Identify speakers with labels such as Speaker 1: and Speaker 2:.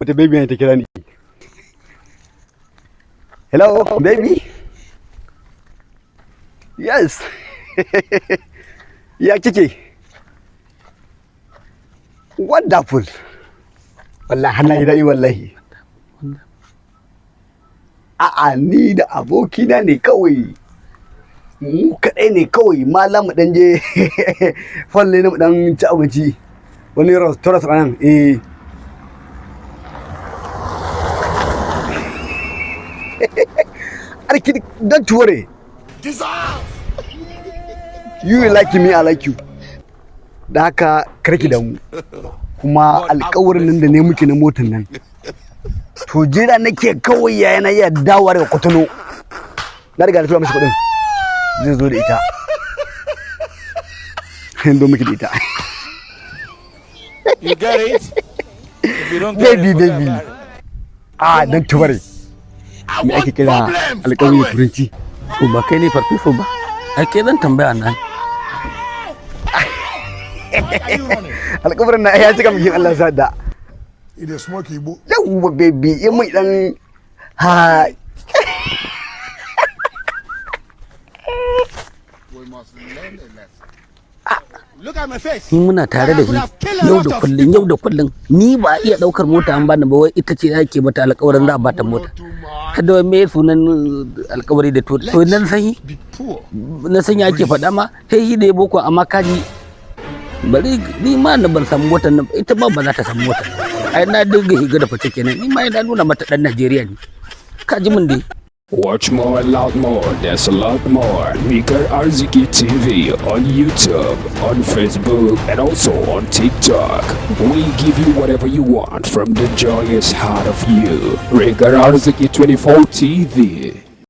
Speaker 1: wata baby ne ta kira ni. Hello baby. Yes. Ya kike? Wonderful. Wallahi hana yi daɗi wallahi. A'a ni da abokina ne kawai. Mu kaɗai ne kawai malam mu ɗan je falle na mu ɗan ci abinci. Wani restaurant nan Arki, don't worry. You like me, I like you. Da haka karki da mu. Kuma alƙawarin nan da ne muke na motar nan. To jira nake kawai yana iya dawowa daga Kotono. Na riga da tura mishi kuɗin. Zai zo da ita. Zo miki da ita.
Speaker 2: You get it? If you don't get
Speaker 1: baby. Don't worry. Me ake kira alƙawari da turanci.
Speaker 3: Ba kai ne farfesa ba. Ake zan tambaya nan.
Speaker 1: Alƙawarin na ya cika mikin Allah sadda.
Speaker 4: Ida smoky bo.
Speaker 1: Yawwa baby, in mai dan
Speaker 3: Ni muna tare da shi yau da kullum ni ba iya daukar mota an bani ba wai ita ce yake mata alƙawarin za a bata mota. Kada wai me sunan alƙawari da to nan sai na san yake faɗa ma sai shi da ya boko amma kaji bari ni ma na ban samu motar nan ita ba za ta samu mota. Ai na dinga higa da fice kenan ni ma ina nuna mata dan Najeriya ne. Kaji mun dai.
Speaker 5: Watch more, loud more, there's a lot more. Mika Arziki TV on YouTube, on Facebook, and also on TikTok. We give you whatever you want from the joyous heart of you. Mika Arziki 24 TV.